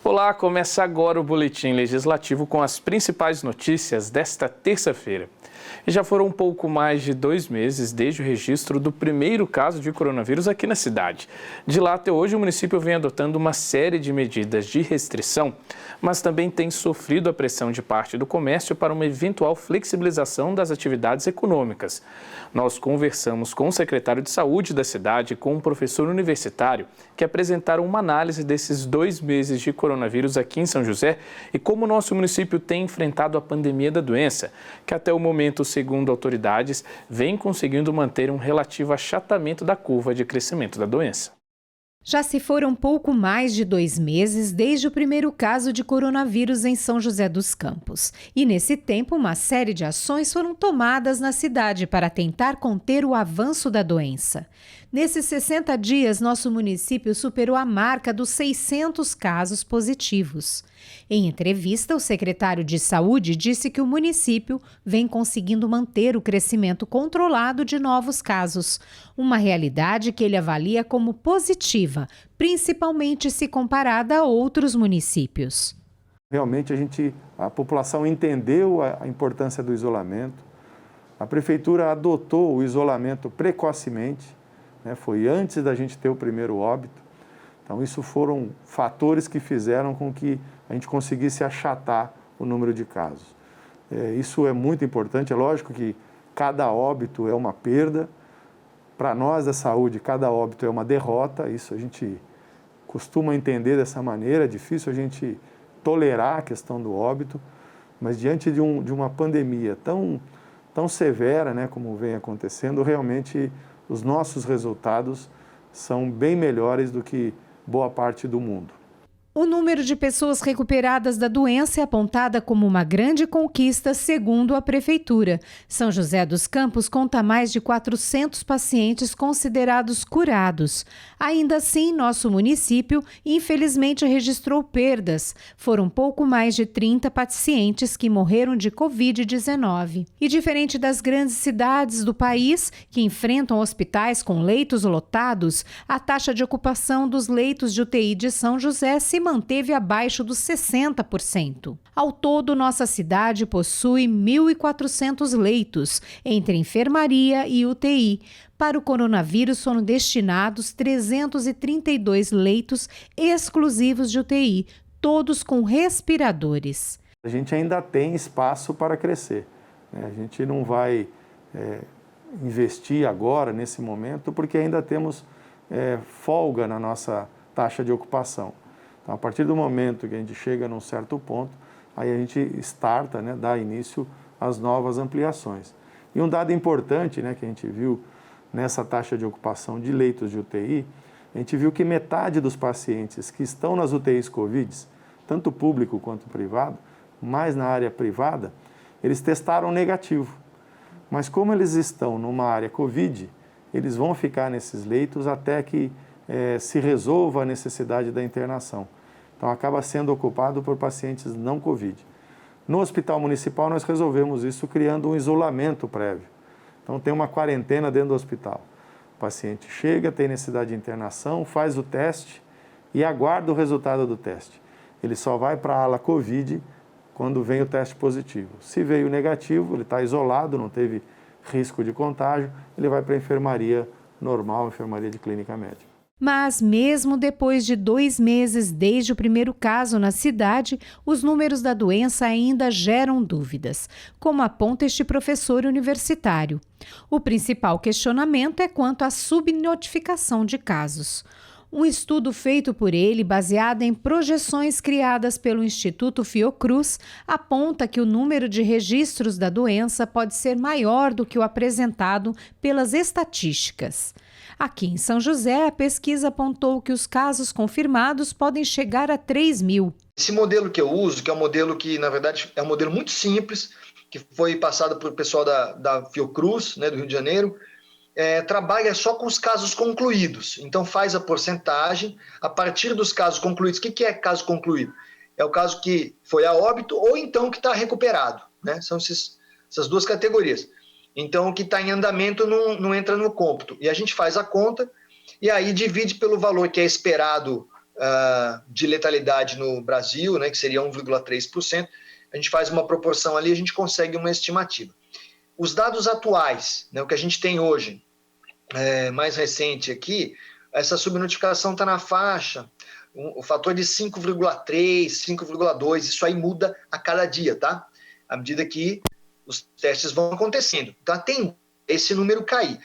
Olá, começa agora o Boletim Legislativo com as principais notícias desta terça-feira. E já foram um pouco mais de 2 meses desde o registro do primeiro caso de coronavírus aqui na cidade. De lá até hoje, o município vem adotando uma série de medidas de restrição, mas também tem sofrido a pressão de parte do comércio para uma eventual flexibilização das atividades econômicas. Nós conversamos com o secretário de Saúde da cidade e com um professor universitário que apresentaram uma análise desses 2 meses de coronavírus aqui em São José e como o nosso município tem enfrentado a pandemia da doença, que até o momento, segundo autoridades, vem conseguindo manter um relativo achatamento da curva de crescimento da doença. Já se foram pouco mais de 2 meses desde o primeiro caso de coronavírus em São José dos Campos. E nesse tempo, uma série de ações foram tomadas na cidade para tentar conter o avanço da doença. Nesses 60 dias, nosso município superou a marca dos 600 casos positivos. Em entrevista, o secretário de Saúde disse que o município vem conseguindo manter o crescimento controlado de novos casos, uma realidade que ele avalia como positiva, principalmente se comparada a outros municípios. Realmente a população entendeu a importância do isolamento, a prefeitura adotou o isolamento precocemente, foi antes da gente ter o primeiro óbito. Então, isso foram fatores que fizeram com que a gente conseguisse achatar o número de casos. Isso é muito importante. É lógico que cada óbito é uma perda. Para nós da saúde, cada óbito é uma derrota. Isso a gente costuma entender dessa maneira. É difícil a gente tolerar a questão do óbito. Mas diante de uma pandemia tão severa, como vem acontecendo, realmente os nossos resultados são bem melhores do que boa parte do mundo. O número de pessoas recuperadas da doença é apontada como uma grande conquista, segundo a Prefeitura. São José dos Campos conta mais de 400 pacientes considerados curados. Ainda assim, nosso município, infelizmente, registrou perdas. Foram pouco mais de 30 pacientes que morreram de Covid-19. E diferente das grandes cidades do país, que enfrentam hospitais com leitos lotados, a taxa de ocupação dos leitos de UTI de São José se manteve abaixo dos 60%. Ao todo, nossa cidade possui 1.400 leitos, entre enfermaria e UTI. Para o coronavírus foram destinados 332 leitos exclusivos de UTI, todos com respiradores. A gente ainda tem espaço para crescer. A gente não vai investir agora, nesse momento, porque ainda temos folga na nossa taxa de ocupação. Então, a partir do momento que a gente chega num certo ponto, aí a gente starta, dá início às novas ampliações. E um dado importante que a gente viu nessa taxa de ocupação de leitos de UTI, a gente viu que metade dos pacientes que estão nas UTIs Covid, tanto público quanto privado, mais na área privada, eles testaram negativo. Mas como eles estão numa área Covid, eles vão ficar nesses leitos até que se resolva a necessidade da internação. Então, acaba sendo ocupado por pacientes não Covid. No Hospital Municipal, nós resolvemos isso criando um isolamento prévio. Então, tem uma quarentena dentro do hospital. O paciente chega, tem necessidade de internação, faz o teste e aguarda o resultado do teste. Ele só vai para a ala Covid quando vem o teste positivo. Se veio negativo, ele está isolado, não teve risco de contágio, ele vai para a enfermaria normal, enfermaria de clínica médica. Mas, mesmo depois de 2 meses desde o primeiro caso na cidade, os números da doença ainda geram dúvidas, como aponta este professor universitário. O principal questionamento é quanto à subnotificação de casos. Um estudo feito por ele, baseado em projeções criadas pelo Instituto Fiocruz, aponta que o número de registros da doença pode ser maior do que o apresentado pelas estatísticas. Aqui em São José, a pesquisa apontou que os casos confirmados podem chegar a 3.000. Esse modelo que eu uso, que é um modelo que, na verdade, é um modelo muito simples, que foi passado por o pessoal da Fiocruz, do Rio de Janeiro, trabalha só com os casos concluídos. Então, faz a porcentagem a partir dos casos concluídos. O que é caso concluído? É o caso que foi a óbito ou então que está recuperado. São essas duas categorias. Então, o que está em andamento não entra no cômputo. E a gente faz a conta e aí divide pelo valor que é esperado de letalidade no Brasil, né, que seria 1,3%, a gente faz uma proporção ali, a gente consegue uma estimativa. Os dados atuais, né, o que a gente tem hoje, mais recente aqui, essa subnotificação está na faixa, o fator de 5,3, 5,2, isso aí muda a cada dia, tá? À medida que os testes vão acontecendo. Então, tem esse número cair.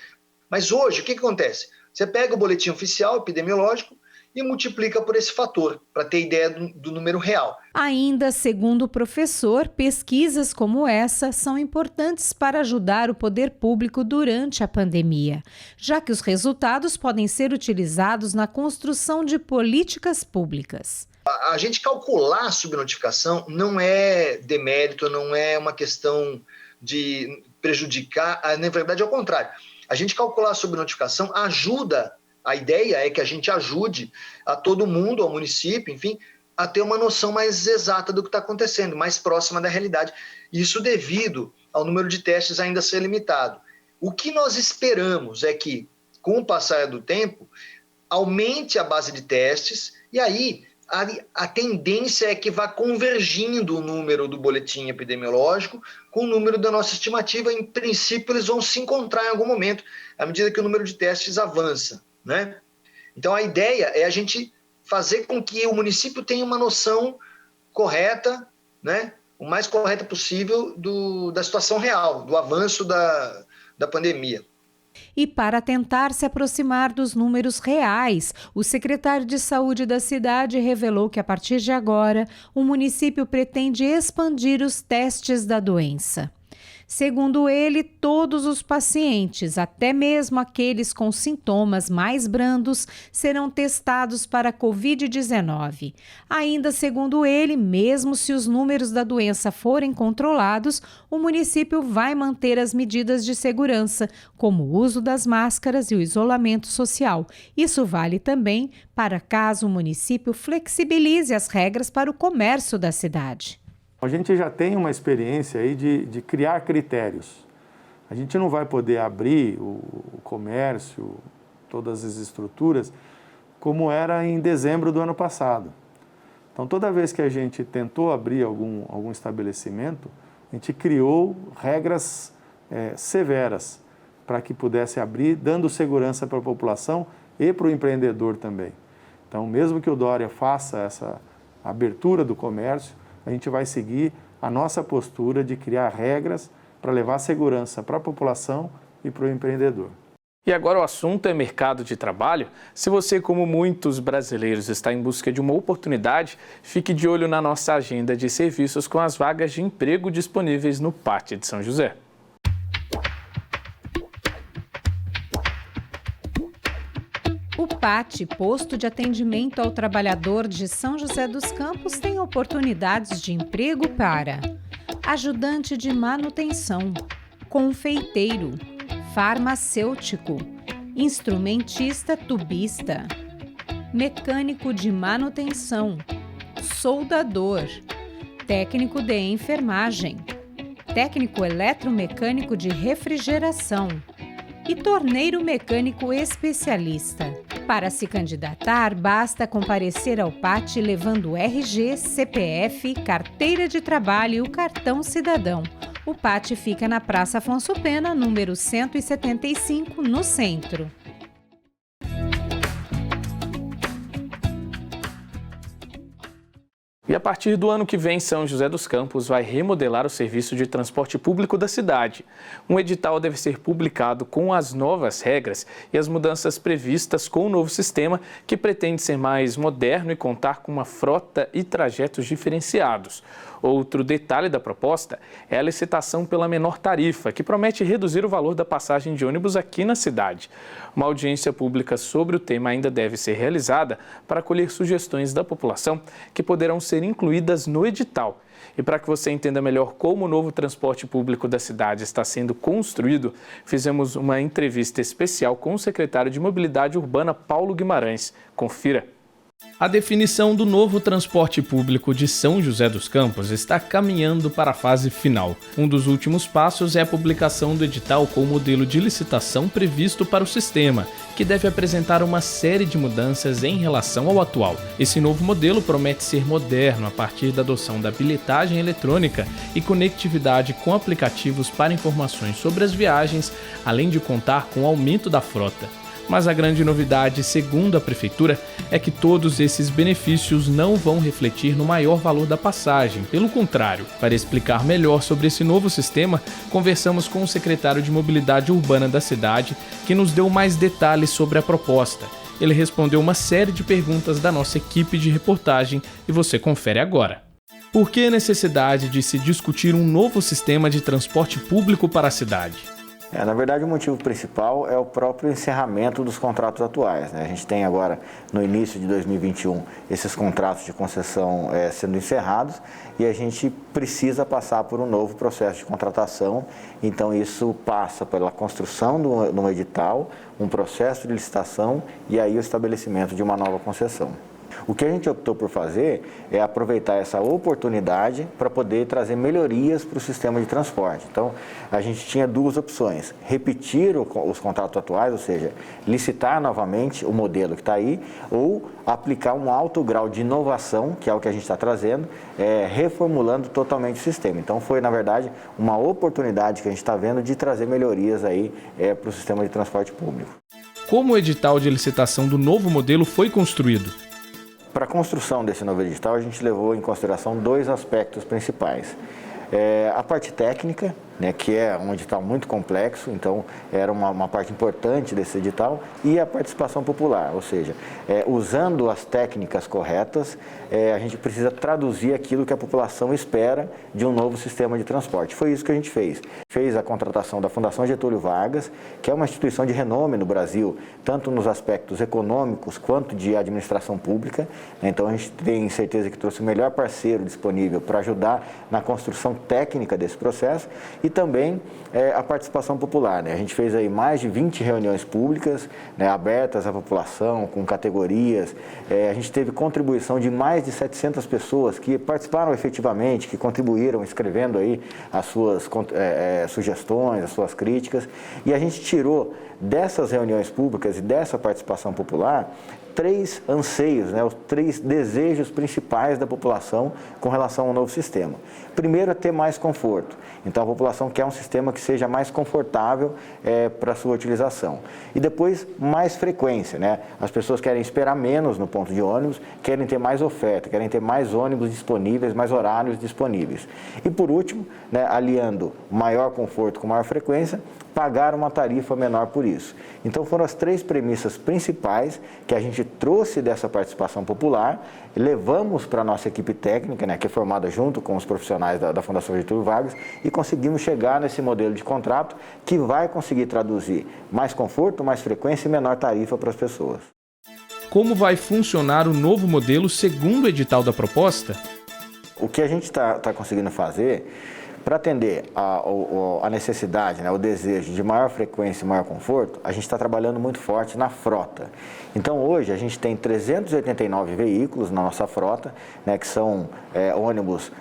Mas hoje, o que acontece? Você pega o boletim oficial epidemiológico e multiplica por esse fator, para ter ideia do número real. Ainda, segundo o professor, pesquisas como essa são importantes para ajudar o poder público durante a pandemia, já que os resultados podem ser utilizados na construção de políticas públicas. A gente calcular a subnotificação não é demérito, não é uma questão de prejudicar, na verdade é o contrário. A gente calcular a subnotificação ajuda. A ideia é que a gente ajude a todo mundo, ao município, enfim, a ter uma noção mais exata do que está acontecendo, mais próxima da realidade. Isso devido ao número de testes ainda ser limitado. O que nós esperamos é que, com o passar do tempo, aumente a base de testes e aí a tendência é que vá convergindo o número do boletim epidemiológico com o número da nossa estimativa. Em princípio, eles vão se encontrar em algum momento, à medida que o número de testes avança, né? Então, a ideia é a gente fazer com que o município tenha uma noção correta, né? O mais correta possível da situação real, do avanço da pandemia. E para tentar se aproximar dos números reais, o secretário de Saúde da cidade revelou que, a partir de agora, o município pretende expandir os testes da doença. Segundo ele, todos os pacientes, até mesmo aqueles com sintomas mais brandos, serão testados para a Covid-19. Ainda segundo ele, mesmo se os números da doença forem controlados, o município vai manter as medidas de segurança, como o uso das máscaras e o isolamento social. Isso vale também para caso o município flexibilize as regras para o comércio da cidade. A gente já tem uma experiência aí de criar critérios. A gente não vai poder abrir o comércio, todas as estruturas, como era em dezembro do ano passado. Então, toda vez que a gente tentou abrir algum estabelecimento, a gente criou regras severas para que pudesse abrir, dando segurança para a população e para o empreendedor também. Então, mesmo que o Dória faça essa abertura do comércio, a gente vai seguir a nossa postura de criar regras para levar segurança para a população e para o empreendedor. E agora o assunto é mercado de trabalho. Se você, como muitos brasileiros, está em busca de uma oportunidade, fique de olho na nossa agenda de serviços com as vagas de emprego disponíveis no PAT de São José. O PAT, Posto de Atendimento ao Trabalhador de São José dos Campos, tem oportunidades de emprego para ajudante de manutenção, confeiteiro, farmacêutico, instrumentista tubista, mecânico de manutenção, soldador, técnico de enfermagem, técnico eletromecânico de refrigeração e torneiro mecânico especialista. Para se candidatar, basta comparecer ao PAT levando RG, CPF, carteira de trabalho e o cartão cidadão. O PAT fica na Praça Afonso Pena, número 175, no centro. E a partir do ano que vem, São José dos Campos vai remodelar o serviço de transporte público da cidade. Um edital deve ser publicado com as novas regras e as mudanças previstas com o novo sistema, que pretende ser mais moderno e contar com uma frota e trajetos diferenciados. Outro detalhe da proposta é a licitação pela menor tarifa, que promete reduzir o valor da passagem de ônibus aqui na cidade. Uma audiência pública sobre o tema ainda deve ser realizada para colher sugestões da população que poderão ser incluídas no edital. E para que você entenda melhor como o novo transporte público da cidade está sendo construído, fizemos uma entrevista especial com o secretário de Mobilidade Urbana, Paulo Guimarães. Confira. A definição do novo transporte público de São José dos Campos está caminhando para a fase final. Um dos últimos passos é a publicação do edital com o modelo de licitação previsto para o sistema, que deve apresentar uma série de mudanças em relação ao atual. Esse novo modelo promete ser moderno a partir da adoção da bilhetagem eletrônica e conectividade com aplicativos para informações sobre as viagens, além de contar com o aumento da frota. Mas a grande novidade, segundo a Prefeitura, é que todos esses benefícios não vão refletir no maior valor da passagem. Pelo contrário, para explicar melhor sobre esse novo sistema, conversamos com o secretário de Mobilidade Urbana da cidade, que nos deu mais detalhes sobre a proposta. Ele respondeu uma série de perguntas da nossa equipe de reportagem e você confere agora. Por que a necessidade de se discutir um novo sistema de transporte público para a cidade? Na verdade, o motivo principal é o próprio encerramento dos contratos atuais, né? A gente tem agora, no início de 2021, esses contratos de concessão sendo encerrados e a gente precisa passar por um novo processo de contratação. Então, isso passa pela construção de um edital, um processo de licitação e aí o estabelecimento de uma nova concessão. O que a gente optou por fazer é aproveitar essa oportunidade para poder trazer melhorias para o sistema de transporte. Então, a gente tinha duas opções: repetir os contratos atuais, ou seja, licitar novamente o modelo que está aí, ou aplicar um alto grau de inovação, que é o que a gente está trazendo, reformulando totalmente o sistema. Então, foi, na verdade, uma oportunidade que a gente está vendo de trazer melhorias aí para o sistema de transporte público. Como o edital de licitação do novo modelo foi construído? Para a construção desse novo edital, a gente levou em consideração dois aspectos principais. A parte técnica, né, que é um edital muito complexo, então era uma parte importante desse edital, e a participação popular, ou seja, usando as técnicas corretas, a gente precisa traduzir aquilo que a população espera de um novo sistema de transporte. Foi isso que a gente fez. Fez a contratação da Fundação Getúlio Vargas, que é uma instituição de renome no Brasil, tanto nos aspectos econômicos quanto de administração pública. Então a gente tem certeza que trouxe o melhor parceiro disponível para ajudar na construção técnica desse processo e também a participação popular, né? A gente fez aí mais de 20 reuniões públicas, né, abertas à população, com categorias. A gente teve contribuição de mais de 700 pessoas que participaram efetivamente, que contribuíram escrevendo aí as suas sugestões, as suas críticas. E a gente tirou dessas reuniões públicas e dessa participação popular 3 anseios, né, os 3 desejos principais da população com relação ao novo sistema. Primeiro é ter mais conforto. Então a população quer um sistema que seja mais confortável para a sua utilização. E depois mais frequência, né? As pessoas querem esperar menos no ponto de ônibus, querem ter mais oferta, querem ter mais ônibus disponíveis, mais horários disponíveis. E por último, né, aliando maior conforto com maior frequência, pagar uma tarifa menor por isso. Então foram as 3 premissas principais que a gente trouxe dessa participação popular, levamos para a nossa equipe técnica, né, que é formada junto com os profissionais da Fundação Getúlio Vargas, e conseguimos chegar nesse modelo de contrato que vai conseguir traduzir mais conforto, mais frequência e menor tarifa para as pessoas. Como vai funcionar o novo modelo segundo o edital da proposta? O que a gente está conseguindo fazer para atender a necessidade, né, o desejo de maior frequência e maior conforto, a gente está trabalhando muito forte na frota. Então, hoje, a gente tem 389 veículos na nossa frota, né, que são ônibus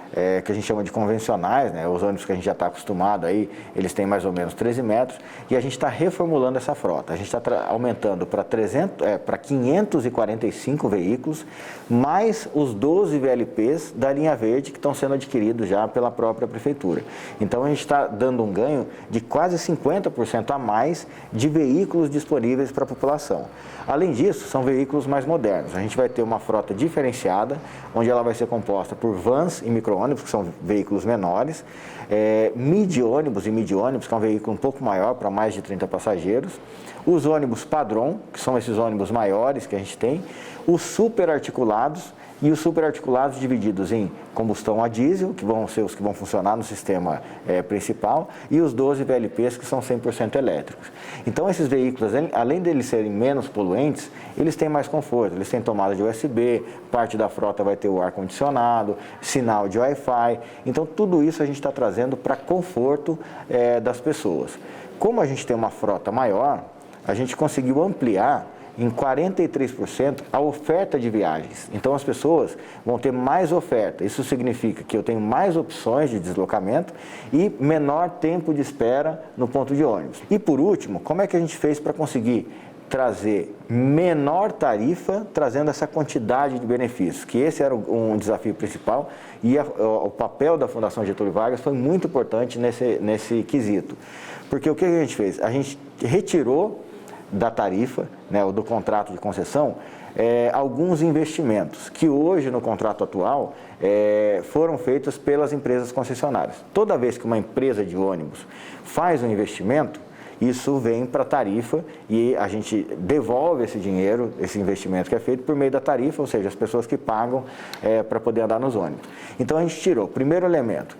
que a gente chama de convencionais, né, os ônibus que a gente já está acostumado, aí, eles têm mais ou menos 13 metros, e a gente está reformulando essa frota. A gente está aumentando para 545 veículos, mais os 12 VLPs da linha verde que estão sendo adquiridos já pela própria Prefeitura. Então, a gente está dando um ganho de quase 50% a mais de veículos disponíveis para a população. Além disso, são veículos mais modernos. A gente vai ter uma frota diferenciada, onde ela vai ser composta por vans e micro-ônibus, que são veículos menores, midi-ônibus e midi-ônibus, que é um veículo um pouco maior, para mais de 30 passageiros, os ônibus padrão, que são esses ônibus maiores que a gente tem, os superarticulados, e os superarticulados divididos em combustão a diesel, que vão ser os que vão funcionar no sistema principal, e os 12 VLPs, que são 100% elétricos. Então, esses veículos, além de eles serem menos poluentes, eles têm mais conforto, eles têm tomada de USB, parte da frota vai ter o ar-condicionado, sinal de Wi-Fi. Então, tudo isso a gente está trazendo para conforto das pessoas. Como a gente tem uma frota maior, a gente conseguiu ampliar em 43% a oferta de viagens. Então as pessoas vão ter mais oferta. Isso significa que eu tenho mais opções de deslocamento e menor tempo de espera no ponto de ônibus. E por último, como é que a gente fez para conseguir trazer menor tarifa, trazendo essa quantidade de benefícios, que esse era um desafio principal e o papel da Fundação Getúlio Vargas foi muito importante nesse quesito. Porque o que a gente fez? A gente retirou da tarifa, né, ou do contrato de concessão, alguns investimentos que hoje no contrato atual foram feitos pelas empresas concessionárias. Toda vez que uma empresa de ônibus faz um investimento, isso vem para a tarifa e a gente devolve esse dinheiro, esse investimento que é feito por meio da tarifa, ou seja, as pessoas que pagam para poder andar nos ônibus. Então a gente tirou, primeiro elemento,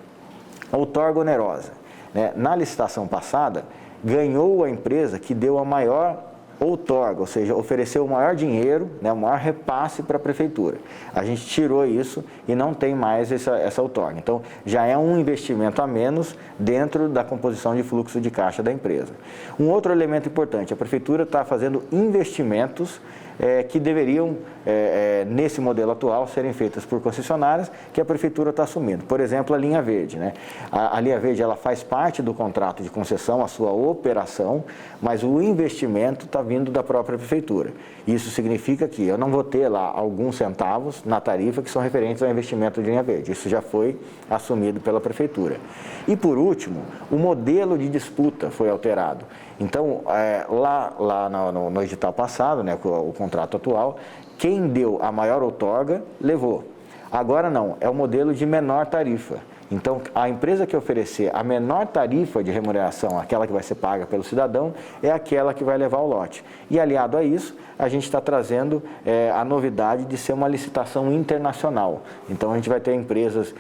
a outorga onerosa. Né? Na licitação passada, ganhou a empresa que deu a maior outorga, ou seja, ofereceu o maior dinheiro, né, o maior repasse para a prefeitura. A gente tirou isso e não tem mais essa outorga. Então, já é um investimento a menos dentro da composição de fluxo de caixa da empresa. Um outro elemento importante, a prefeitura está fazendo investimentos que deveriam, nesse modelo atual, serem feitas por concessionárias que a prefeitura está assumindo. Por exemplo, a linha verde. Né? A linha verde ela faz parte do contrato de concessão, a sua operação, mas o investimento está vindo da própria prefeitura. Isso significa que eu não vou ter lá alguns centavos na tarifa que são referentes ao investimento de linha verde. Isso já foi assumido pela prefeitura. E por último, o modelo de disputa foi alterado. Então, lá no edital passado, né, o contrato atual, quem deu a maior outorga levou. Agora não, é o modelo de menor tarifa. Então, a empresa que oferecer a menor tarifa de remuneração, aquela que vai ser paga pelo cidadão, é aquela que vai levar o lote. E aliado a isso, a gente está trazendo a novidade de ser uma licitação internacional. Então, a gente vai ter empresas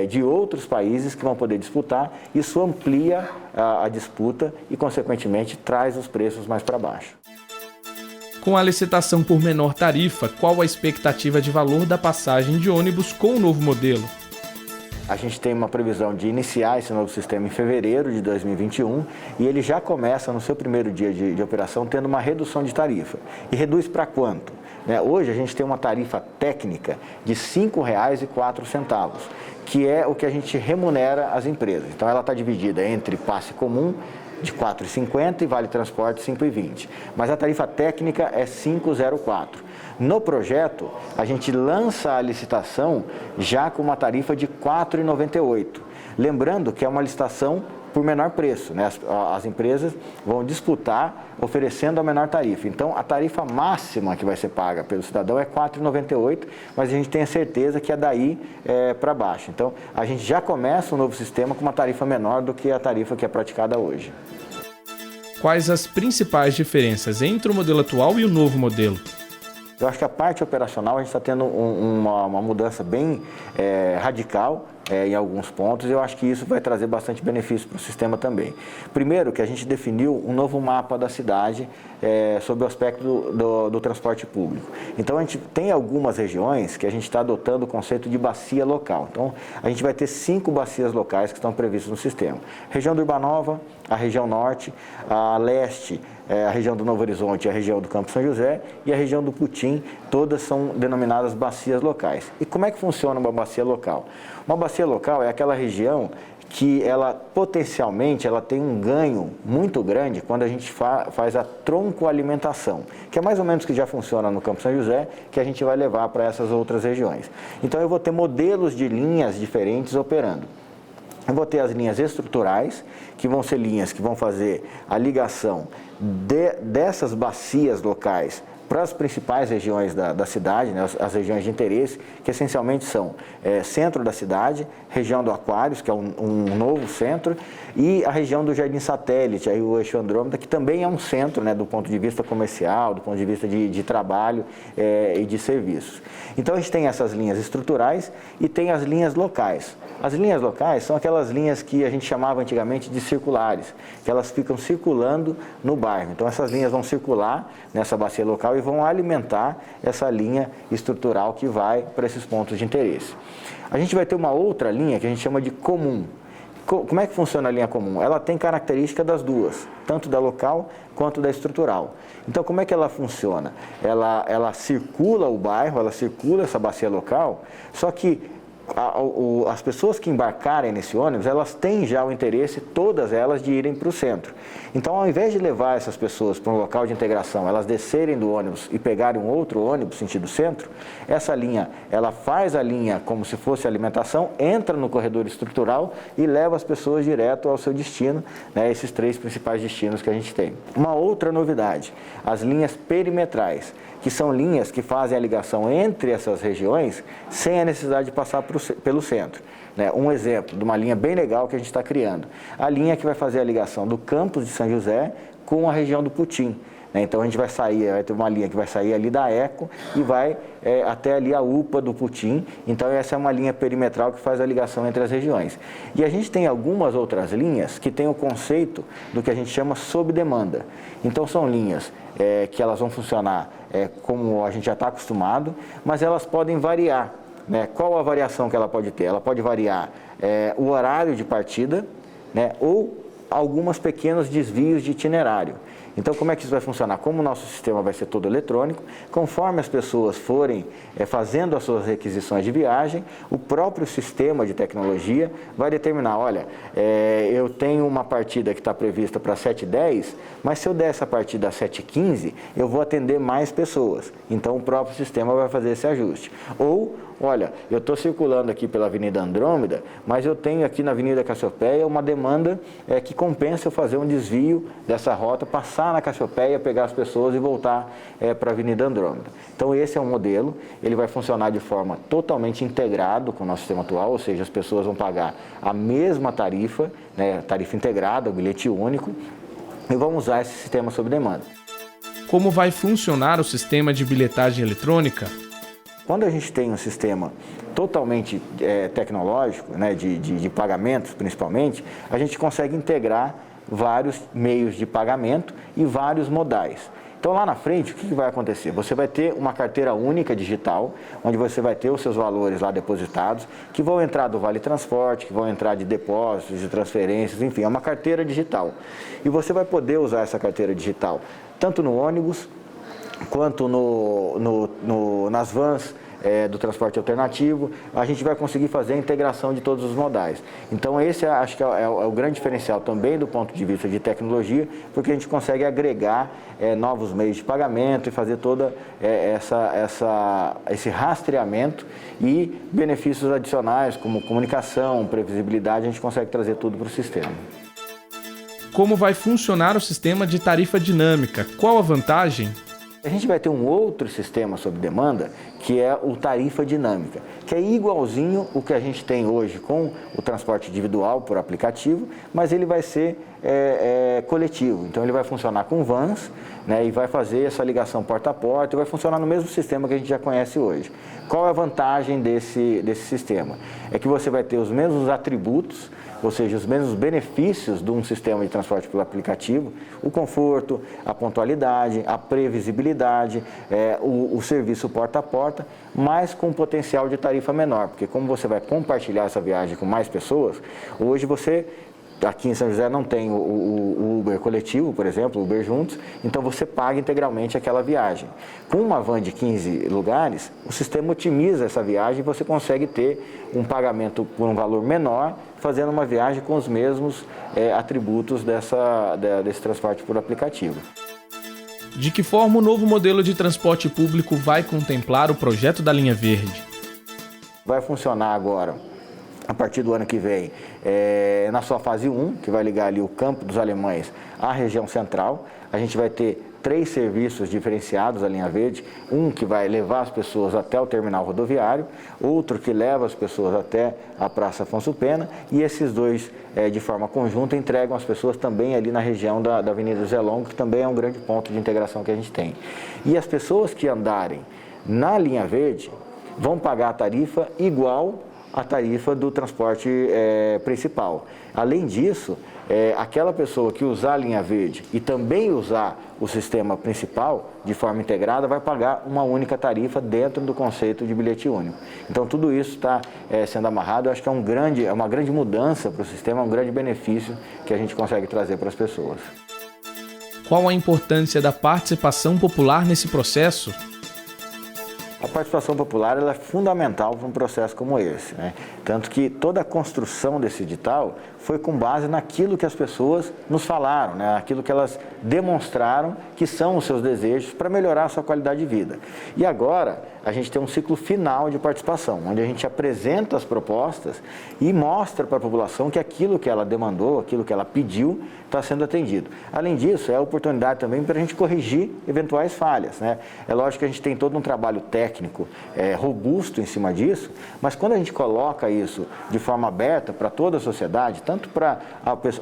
de outros países que vão poder disputar. Isso amplia a disputa e, consequentemente, traz os preços mais para baixo. Com a licitação por menor tarifa, qual a expectativa de valor da passagem de ônibus com o novo modelo? A gente tem uma previsão de iniciar esse novo sistema em fevereiro de 2021 e ele já começa no seu primeiro dia de operação tendo uma redução de tarifa. E reduz para quanto? Hoje a gente tem uma tarifa técnica de R$ 5,04, que é o que a gente remunera as empresas. Então ela está dividida entre passe comum de R$ 4,50 e vale transporte R$ 5,20. Mas a tarifa técnica é R$ 5,04. No projeto, a gente lança a licitação já com uma tarifa de R$ 4,98. Lembrando que é uma licitação por menor preço, né? As empresas vão disputar oferecendo a menor tarifa. Então, a tarifa máxima que vai ser paga pelo cidadão é R$ 4,98, mas a gente tem a certeza que é daí para baixo. Então, a gente já começa um novo sistema com uma tarifa menor do que a tarifa que é praticada hoje. Quais as principais diferenças entre o modelo atual e o novo modelo? Eu acho que a parte operacional a gente está tendo uma mudança bem radical em alguns pontos, e eu acho que isso vai trazer bastante benefício para o sistema também. Primeiro, que a gente definiu um novo mapa da cidade sob o aspecto do transporte público. Então, a gente tem algumas regiões que a gente está adotando o conceito de bacia local. Então, a gente vai ter 5 bacias locais que estão previstas no sistema. Região do Urbanova, a região norte, a leste, a região do Novo Horizonte, a região do Campo São José e a região do Putim, todas são denominadas bacias locais. E como é que funciona uma bacia local? Uma bacia local é aquela região que ela potencialmente tem um ganho muito grande quando a gente faz a troncoalimentação, que é mais ou menos o que já funciona no Campo São José, que a gente vai levar para essas outras regiões. Então eu vou ter modelos de linhas diferentes operando. Eu vou ter as linhas estruturais, que vão ser linhas que vão fazer a ligação dessas bacias locais para as principais regiões da cidade, né, as regiões de interesse, que essencialmente são centro da cidade, região do Aquários, que é um novo centro, e a região do Jardim Satélite, aí o Eixo Andrômeda, que também é um centro, né, do ponto de vista comercial, do ponto de vista de trabalho e de serviços. Então a gente tem essas linhas estruturais e tem as linhas locais. As linhas locais são aquelas linhas que a gente chamava antigamente de circulares, que elas ficam circulando no bairro. Então essas linhas vão circular nessa bacia local e vão alimentar essa linha estrutural que vai para esses pontos de interesse. A gente vai ter uma outra linha que a gente chama de comum. como é que funciona a linha comum? Ela tem característica das duas, tanto da local quanto da estrutural. Então, como é que ela funciona? Ela circula o bairro, ela circula essa bacia local, só que as pessoas que embarcarem nesse ônibus, elas têm já o interesse, todas elas, de irem para o centro. Então, ao invés de levar essas pessoas para um local de integração, elas descerem do ônibus e pegarem um outro ônibus sentido centro, essa linha, ela faz a linha como se fosse alimentação, entra no corredor estrutural e leva as pessoas direto ao seu destino, né, esses 3 principais destinos que a gente tem. Uma outra novidade, as linhas perimetrais, que são linhas que fazem a ligação entre essas regiões sem a necessidade de passar pelo centro. Um exemplo de uma linha bem legal que a gente está criando, a linha que vai fazer a ligação do campus de São José com a região do Putim. Então a gente vai ter uma linha que vai sair ali da Eco e vai até ali a UPA do Putim. Então essa é uma linha perimetral que faz a ligação entre as regiões. E a gente tem algumas outras linhas que têm o conceito do que a gente chama sob demanda. Então são linhas que elas vão funcionar como a gente já está acostumado, mas elas podem variar. Qual a variação que ela pode ter? Ela pode variar o horário de partida, ou alguns pequenos desvios de itinerário. Então, como é que isso vai funcionar? Como o nosso sistema vai ser todo eletrônico, conforme as pessoas forem fazendo as suas requisições de viagem, o próprio sistema de tecnologia vai determinar, olha, eu tenho uma partida que está prevista para 7h10, mas se eu der essa partida às 7h15, eu vou atender mais pessoas. Então, o próprio sistema vai fazer esse ajuste. Ou, olha, eu estou circulando aqui pela Avenida Andrômeda, mas eu tenho aqui na Avenida Cassiopeia uma demanda que compensa eu fazer um desvio dessa rota, passar na Cassiopeia, pegar as pessoas e voltar para a Avenida Andrômeda. Então esse é um modelo, ele vai funcionar de forma totalmente integrado com o nosso sistema atual, ou seja, as pessoas vão pagar a mesma tarifa, tarifa integrada, o bilhete único, e vão usar esse sistema sob demanda. Como vai funcionar o sistema de bilhetagem eletrônica? Quando a gente tem um sistema totalmente tecnológico, de pagamentos principalmente, a gente consegue integrar vários meios de pagamento e vários modais. Então lá na frente, o que vai acontecer? Você vai ter uma carteira única digital, onde você vai ter os seus valores lá depositados, que vão entrar do Vale Transporte, que vão entrar de depósitos, de transferências, enfim, é uma carteira digital. E você vai poder usar essa carteira digital tanto no ônibus, quanto nas vans do transporte alternativo. A gente vai conseguir fazer a integração de todos os modais. Então esse acho que é o grande diferencial também do ponto de vista de tecnologia, porque a gente consegue agregar novos meios de pagamento e fazer toda esse rastreamento e benefícios adicionais como comunicação, previsibilidade, a gente consegue trazer tudo para o sistema. Como vai funcionar o sistema de tarifa dinâmica? Qual a vantagem? A gente vai ter um outro sistema sob demanda, que é o tarifa dinâmica, que é igualzinho o que a gente tem hoje com o transporte individual por aplicativo, mas ele vai ser coletivo. Então ele vai funcionar com vans, e vai fazer essa ligação porta a porta e vai funcionar no mesmo sistema que a gente já conhece hoje. Qual é a vantagem desse sistema? É que você vai ter os mesmos atributos, ou seja, os mesmos benefícios de um sistema de transporte pelo aplicativo, o conforto, a pontualidade, a previsibilidade, o serviço porta a porta, mas com potencial de tarifa menor, porque como você vai compartilhar essa viagem com mais pessoas, hoje você, aqui em São José não tem o Uber coletivo, por exemplo, o Uber Juntos, então você paga integralmente aquela viagem. Com uma van de 15 lugares, o sistema otimiza essa viagem e você consegue ter um pagamento por um valor menor, fazendo uma viagem com os mesmos atributos desse transporte por aplicativo. De que forma o novo modelo de transporte público vai contemplar o projeto da Linha Verde? Vai funcionar agora, a partir do ano que vem, na sua fase 1, que vai ligar ali o Campo dos Alemães à região central. A gente vai ter 3 serviços diferenciados da Linha Verde, um que vai levar as pessoas até o terminal rodoviário, outro que leva as pessoas até a Praça Afonso Pena, e esses 2, de forma conjunta, entregam as pessoas também ali na região da Avenida Zé Longo, que também é um grande ponto de integração que a gente tem. E as pessoas que andarem na Linha Verde vão pagar a tarifa igual à tarifa do transporte principal. Além disso, aquela pessoa que usar a linha verde e também usar o sistema principal de forma integrada vai pagar uma única tarifa dentro do conceito de bilhete único. Então tudo isso está sendo amarrado. Eu acho que é uma grande mudança para o sistema, um grande benefício que a gente consegue trazer para as pessoas. Qual a importância da participação popular nesse processo? A participação popular ela é fundamental para um processo como esse, né? Tanto que toda a construção desse edital foi com base naquilo que as pessoas nos falaram, né? Aquilo que elas demonstraram que são os seus desejos para melhorar a sua qualidade de vida. E agora a gente tem um ciclo final de participação, onde a gente apresenta as propostas e mostra para a população que aquilo que ela demandou, aquilo que ela pediu, está sendo atendido. Além disso, é a oportunidade também para a gente corrigir eventuais falhas, né? É lógico que a gente tem todo um trabalho técnico robusto em cima disso, mas quando a gente coloca isso de forma aberta para toda a sociedade, tanto para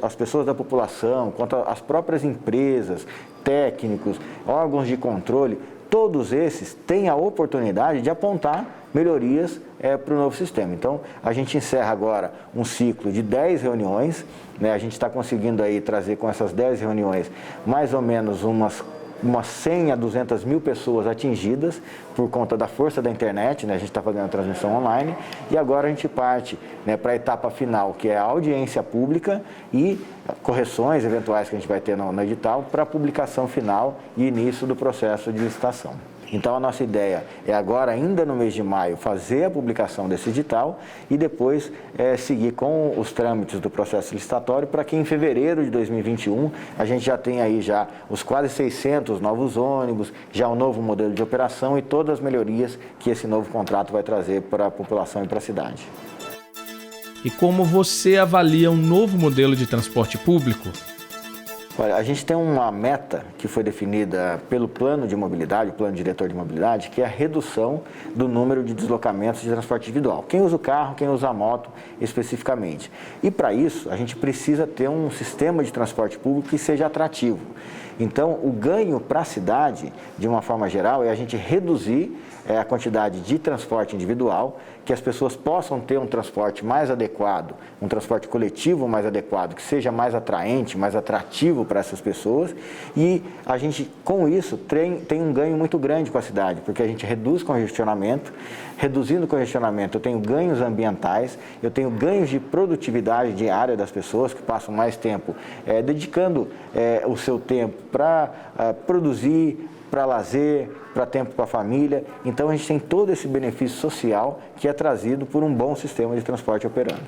as pessoas da população, quanto as próprias empresas, técnicos, órgãos de controle, todos esses têm a oportunidade de apontar melhorias para o novo sistema. Então, a gente encerra agora um ciclo de 10 reuniões, né? A gente está conseguindo aí trazer com essas 10 reuniões mais ou menos umas 100 a 200 mil pessoas atingidas por conta da força da internet, né? A gente está fazendo a transmissão online e agora a gente parte, né, para a etapa final, que é a audiência pública e correções eventuais que a gente vai ter no edital para a publicação final e início do processo de licitação. Então, a nossa ideia é agora, ainda no mês de maio, fazer a publicação desse edital e depois seguir com os trâmites do processo licitatório para que em fevereiro de 2021 a gente já tenha aí já os quase 600 novos ônibus, já o novo modelo de operação e todas as melhorias que esse novo contrato vai trazer para a população e para a cidade. E como você avalia um novo modelo de transporte público? Olha, a gente tem uma meta que foi definida pelo plano de mobilidade, o plano diretor de mobilidade, que é a redução do número de deslocamentos de transporte individual. Quem usa o carro, quem usa a moto especificamente. E para isso, a gente precisa ter um sistema de transporte público que seja atrativo. Então, o ganho para a cidade, de uma forma geral, é a gente reduzir a quantidade de transporte individual, que as pessoas possam ter um transporte mais adequado, um transporte coletivo mais adequado, que seja mais atraente, mais atrativo para essas pessoas. E a gente, com isso, tem um ganho muito grande com a cidade, porque a gente reduz congestionamento. Reduzindo o congestionamento, eu tenho ganhos ambientais, eu tenho ganhos de produtividade diária das pessoas, que passam mais tempo dedicando o seu tempo para produzir, para lazer, para tempo com a família. Então a gente tem todo esse benefício social que é trazido por um bom sistema de transporte operando.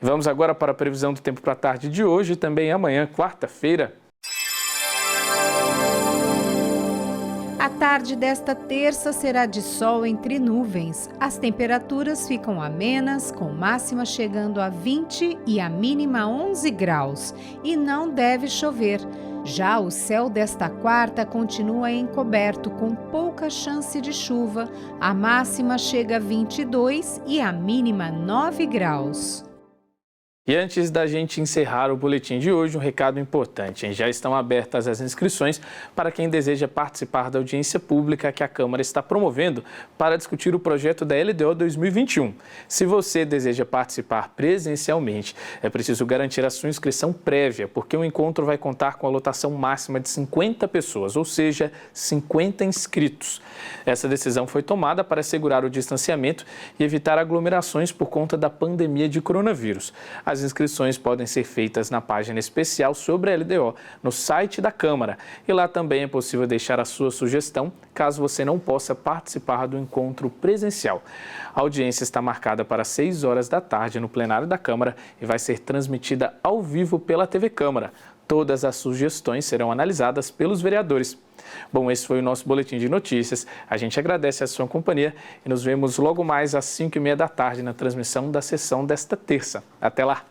Vamos agora para a previsão do tempo para a tarde de hoje e também amanhã, quarta-feira. A tarde desta terça será de sol entre nuvens. As temperaturas ficam amenas, com máxima chegando a 20 e a mínima 11 graus. E não deve chover. Já o céu desta quarta continua encoberto, com pouca chance de chuva. A máxima chega a 22 e a mínima 9 graus. E antes da gente encerrar o boletim de hoje, um recado importante, hein? Já estão abertas as inscrições para quem deseja participar da audiência pública que a Câmara está promovendo para discutir o projeto da LDO 2021. Se você deseja participar presencialmente, é preciso garantir a sua inscrição prévia, porque o encontro vai contar com a lotação máxima de 50 pessoas, ou seja, 50 inscritos. Essa decisão foi tomada para assegurar o distanciamento e evitar aglomerações por conta da pandemia de coronavírus. As inscrições podem ser feitas na página especial sobre a LDO, no site da Câmara. E lá também é possível deixar a sua sugestão, caso você não possa participar do encontro presencial. A audiência está marcada para 6 horas da tarde no plenário da Câmara e vai ser transmitida ao vivo pela TV Câmara. Todas as sugestões serão analisadas pelos vereadores. Bom, esse foi o nosso boletim de notícias. A gente agradece a sua companhia e nos vemos logo mais às 5h30 da tarde na transmissão da sessão desta terça. Até lá!